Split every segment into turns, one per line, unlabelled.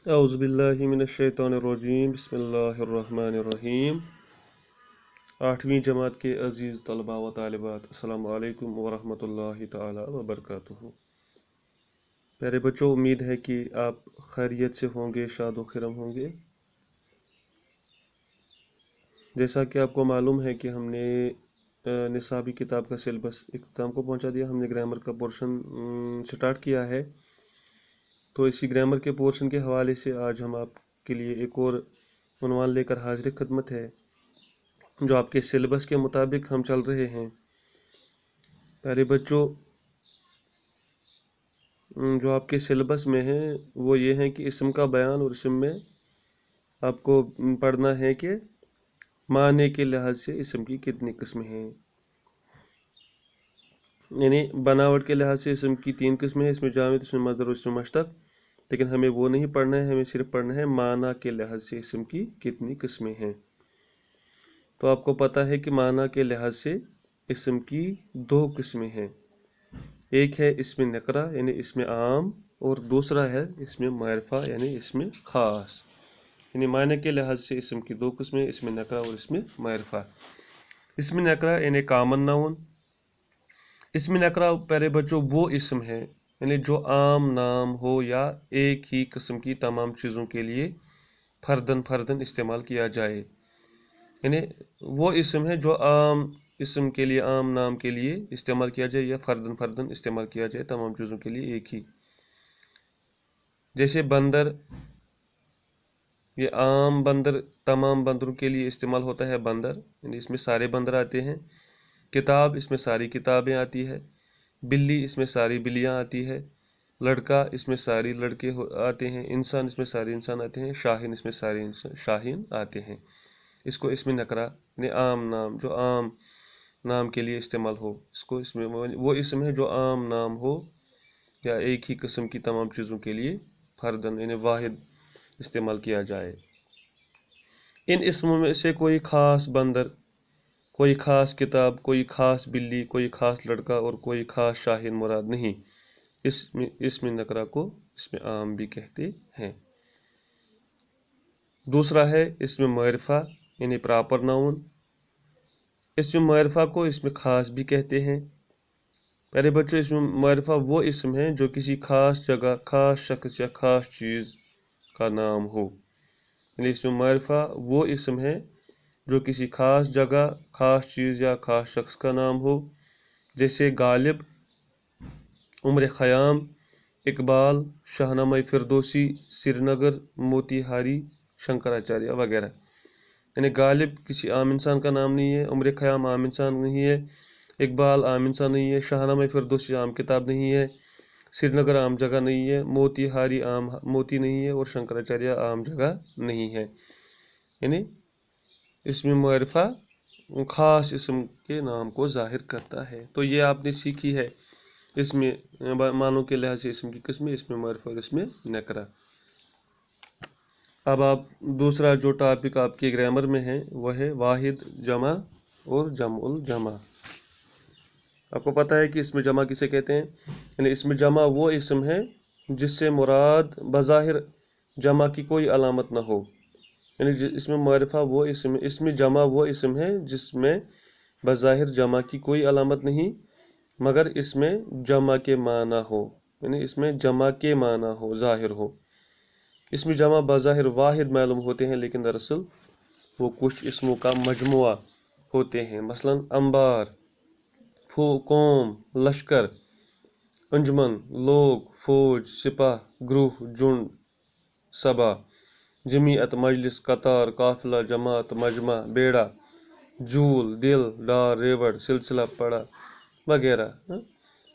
اعوذ باللہ من الشیطان الرجیم بسم اللہ الرحمن الرحیم 8ویں جماعت کے عزیز طلباء و طالبات السلام علیکم ورحمۃ اللہ تعالی وبرکاتہ۔ پیارے بچوں، امید ہے کہ آپ خیریت سے ہوں گے، شاد و خرم ہوں گے۔ جیسا کہ آپ کو معلوم ہے کہ ہم نے نصابی کتاب کا سلیبس اختتام کو پہنچا دیا، ہم نے گرامر کا پورشن سٹارٹ کیا ہے۔ تو اسی گرامر کے پورشن کے حوالے سے آج ہم آپ کے لیے ایک اور عنوان لے کر حاضر خدمت ہے، جو آپ کے سلیبس کے مطابق ہم چل رہے ہیں۔ پیارے بچوں، جو آپ کے سلیبس میں ہیں وہ یہ ہیں کہ اسم کا بیان، اور اسم میں آپ کو پڑھنا ہے کہ معنی کے لحاظ سے اسم کی کتنی قسمیں ہیں، یعنی بناوٹ کے لحاظ سے اسم کی 3 قسمیں ہیں، اسم جامد، اسم مصدر اور اسم مشتق۔ لیکن ہمیں وہ نہیں پڑھنا ہے، ہمیں صرف پڑھنا ہے معنی کے لحاظ سے اسم کی کتنی قسمیں ہیں۔ تو آپ کو پتہ ہے کہ معنی کے لحاظ سے اسم کی 2 قسمیں ہیں، ایک ہے اسم نکرہ یعنی اسم عام، اور دوسرا ہے اسم معرفہ یعنی اسم خاص۔ یعنی معنی کے لحاظ سے اسم کی 2 قسمیں، اسم نکرہ اور اسم معرفہ۔ اسم نکرہ یعنی کامن ناؤن۔ اسم نکرہ پیارے بچوں وہ اسم ہے یعنی جو عام نام ہو یا ایک ہی قسم کی تمام چیزوں کے لیے فردن استعمال کیا جائے، یعنی وہ اسم ہے جو عام اسم کے لیے، عام نام کے لیے استعمال کیا جائے یا فردن استعمال کیا جائے تمام چیزوں کے لیے ایک ہی۔ جیسے بندر، یہ عام بندر تمام بندروں کے لیے استعمال ہوتا ہے بندر، یعنی اس میں سارے بندر آتے ہیں۔ کتاب، اس میں ساری کتابیں آتی ہے۔ بلی، اس میں ساری بلیاں آتی ہے۔ لڑکا، اس میں ساری لڑکے آتے ہیں۔ انسان، اس میں سارے انسان آتے ہیں۔ شاہین، اس میں سارے شاہین آتے ہیں۔ اس کو اسم نکرہ یعنی عام نام، جو عام نام کے لیے استعمال ہو، اس کو اس میں وہ اسم ہے جو عام نام ہو یا ایک ہی قسم کی تمام چیزوں کے لیے فردن یعنی واحد استعمال کیا جائے۔ ان اسموں میں سے کوئی خاص بندر، کوئی خاص کتاب، کوئی خاص بلی، کوئی خاص لڑکا اور کوئی خاص شاہین مراد نہیں۔ اسم نکرہ کو اسم عام بھی کہتے ہیں۔ دوسرا ہے اسم معرفہ یعنی پراپر ناؤن۔ اسم معرفہ کو اسم خاص بھی کہتے ہیں۔ پیارے بچوں، اسم معرفہ وہ اسم ہے جو کسی خاص جگہ، خاص شخص یا خاص چیز کا نام ہو۔ یعنی اسم معرفہ وہ اسم ہے جو کسی خاص جگہ، خاص چیز یا خاص شخص کا نام ہو، جیسے غالب، عمر خیام، اقبال، شاہنامہ فردوسی، سری نگر، موتی ہاری، شنکراچاریہ وغیرہ۔ یعنی غالب کسی عام انسان کا نام نہیں ہے، عمر خیام عام انسان نہیں ہے، اقبال عام انسان نہیں ہے، شاہنامہ فردوسی عام کتاب نہیں ہے، سری نگر عام جگہ نہیں ہے، موتی ہاری عام موتی نہیں ہے، اور شنکراچاریہ عام جگہ نہیں ہے۔ یعنی اسم معرفہ خاص اسم کے نام کو ظاہر کرتا ہے۔ تو یہ آپ نے سیکھی ہے اسم معنوں کے لحاظ سے اسم کی قسمیں، اسم معرفہ اور اسم نکرہ۔ اب آپ دوسرا جو ٹاپک آپ کے گرامر میں ہے وہ ہے واحد، جمع اور جمع الجمع۔ آپ کو پتہ ہے کہ اسم جمع کسے کہتے ہیں؟ یعنی اسم جمع وہ اسم ہے جس سے مراد بظاہر جمع کی کوئی علامت نہ ہو۔ یعنی اسم معرفہ وہ اسم جمع وہ اسم ہے جس میں بظاہر جمع کی کوئی علامت نہیں، مگر اس میں جمع کے معنی ہو، یعنی اس میں جمع کے معنی ہو، ظاہر ہو۔ اسم جمع بظاہر واحد معلوم ہوتے ہیں، لیکن دراصل وہ کچھ اسموں کا مجموعہ ہوتے ہیں۔ مثلا انبار، قوم، لشکر، انجمن، لوگ، فوج، سپاہ، گروہ، جنڈ، سبا، جمعیت، مجلس، قطار، قافلہ، جماعت، مجمع، بیڑا، جول، دل، ڈار، ریوڑ، سلسلہ، پڑا وغیرہ۔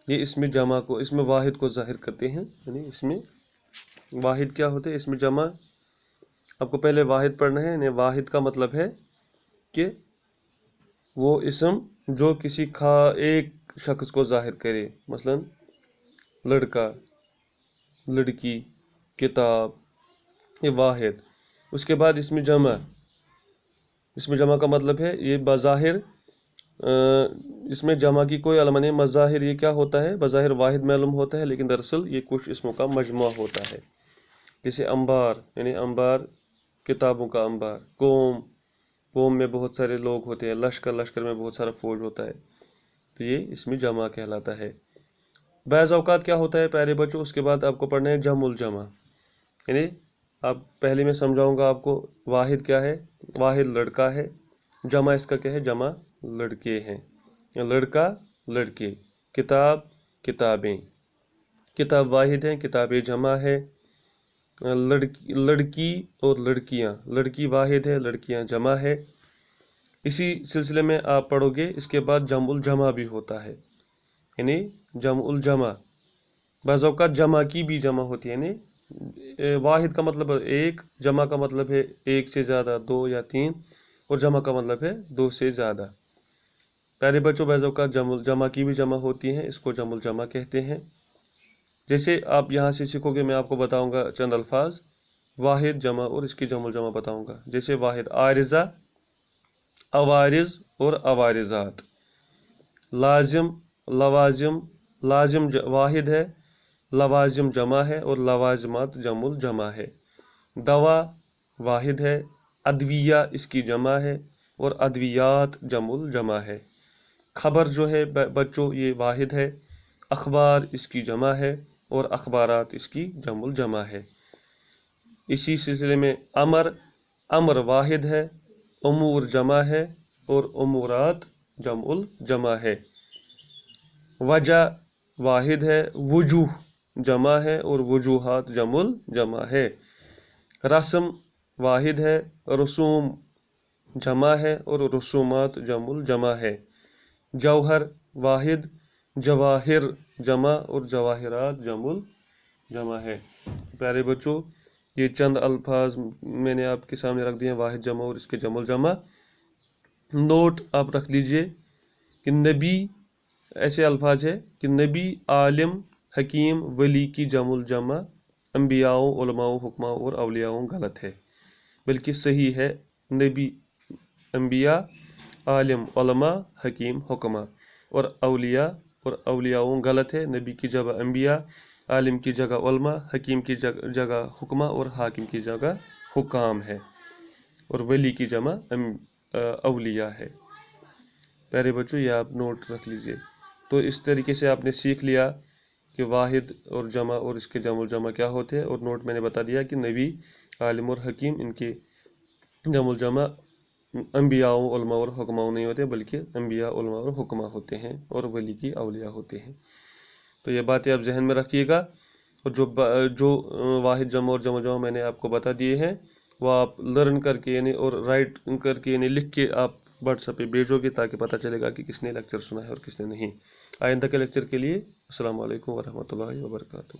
یہ اسم جمع کو، اسم واحد کو ظاہر کرتے ہیں۔ یعنی اسم واحد کیا ہوتے ہیں؟ اسم جمع آپ کو پہلے واحد پڑھنا ہے، یعنی واحد کا مطلب ہے کہ وہ اسم جو کسی ایک شخص کو ظاہر کرے، مثلا لڑکا، لڑکی، کتاب، یہ واحد۔ اس کے بعد اسم جمع، اسم جمع کا مطلب ہے یہ بظاہر اس میں جمع کی کوئی علامت نہیں، مظاہر یہ کیا ہوتا ہے؟ بظاہر واحد معلوم ہوتا ہے، لیکن دراصل یہ کچھ اسموں کا مجموعہ ہوتا ہے۔ جیسے انبار یعنی انبار کتابوں کا انبار، قوم میں بہت سارے لوگ ہوتے ہیں، لشکر میں بہت سارا فوج ہوتا ہے، تو یہ اس میں جمع کہلاتا ہے۔ بعض اوقات کیا ہوتا ہے پیارے بچوں، اس کے بعد آپ کو پڑھنا ہے جمع الجمع، یعنی اب پہلے میں سمجھاؤں گا آپ کو واحد کیا ہے، واحد لڑکا ہے، جمع اس کا کیا ہے، جمع لڑکے ہیں، لڑکا لڑکے، کتاب کتابیں، کتاب واحد ہیں، کتابیں جمع ہے، لڑکی اور لڑکیاں، لڑکی واحد ہے، لڑکیاں جمع ہے۔ اسی سلسلے میں آپ پڑھو گے اس کے بعد جمع الجمع بھی ہوتا ہے، یعنی جمع الجمع، بعض اوقات جمع کی بھی جمع ہوتی ہے، یعنی واحد کا مطلب ایک، جمع کا مطلب ہے ایک سے زیادہ، دو یا تین، اور جمع کا مطلب ہے دو سے زیادہ۔ پیارے بچوں بعض اوقات جمع کی بھی جمع ہوتی ہیں، اس کو جمع الجمع کہتے ہیں۔ جیسے آپ یہاں سے سیکھو گے، میں آپ کو بتاؤں گا چند الفاظ، واحد جمع اور اس کی جمع الجمع بتاؤں گا۔ جیسے واحد عارضہ، عوارض اور عوارضات، لازم، لوازم، لازم واحد ہے، لوازم جمع ہے اور لوازمات جمع الجمع ہے۔ دوا واحد ہے، ادویہ اس کی جمع ہے اور ادویات جمع الجمع ہے۔ خبر جو ہے بچوں یہ واحد ہے، اخبار اس کی جمع ہے اور اخبارات اس کی جمع الجمع ہے۔ اسی سلسلے میں امر واحد ہے، امور جمع ہے اور امورات جمع الجمع ہے۔ وجہ واحد ہے، وجوہ جمع ہے اور وجوہات جمع الجمع ہے۔ رسم واحد ہے، رسوم جمع ہے اور رسومات جمع الجمع ہے۔ جوہر واحد، جواہر جمع اور جواہرات جمع الجمع ہے۔ پیارے بچوں یہ چند الفاظ میں نے آپ کے سامنے رکھ دیے ہیں، واحد جمع اور اس کے جمع الجمع۔ نوٹ آپ رکھ لیجئے کہ نبی ایسے الفاظ ہے کہ نبی، عالم، حکیم، ولی کی جمع الجمع انبیاء، علماء، حکماء اور اولیاء غلط ہے، بلکہ صحیح ہے نبی، انبیاء، عالم، علماء، حکیم، حکماء، اور اولیاء غلط ہے، نبی کی جگہ انبیاء، عالم کی جگہ علماء، حکیم کی جگہ حکماء اور حاکم کی جگہ حکام ہے، اور ولی کی جمع اولیاء ہے۔ پیارے بچوں یہ آپ نوٹ رکھ لیجئے۔ تو اس طریقے سے آپ نے سیکھ لیا کہ واحد اور جمع اور اس کے جمع الجمع کیا ہوتے ہیں، اور نوٹ میں نے بتا دیا کہ نبی، عالم اور حکیم ان کے جمع الجمع انبیاء، علماء اور حکماء نہیں ہوتے، بلکہ انبیاء، علماء اور حکماء ہوتے ہیں، اور ولی کی اولیاء ہوتے ہیں۔ تو یہ باتیں آپ ذہن میں رکھیے گا، اور جو واحد جمع اور جمع میں نے آپ کو بتا دیے ہیں وہ آپ لرن کر کے یعنی اور رائٹ کر کے یعنی لکھ کے آپ واٹس ایپ پہ بھیجو گے، تاکہ پتہ چلے گا کہ کس نے لیکچر سنا ہے اور کس نے نہیں۔ آئندہ کے لیکچر کے لیے السلام علیکم ورحمۃ اللہ وبرکاتہ۔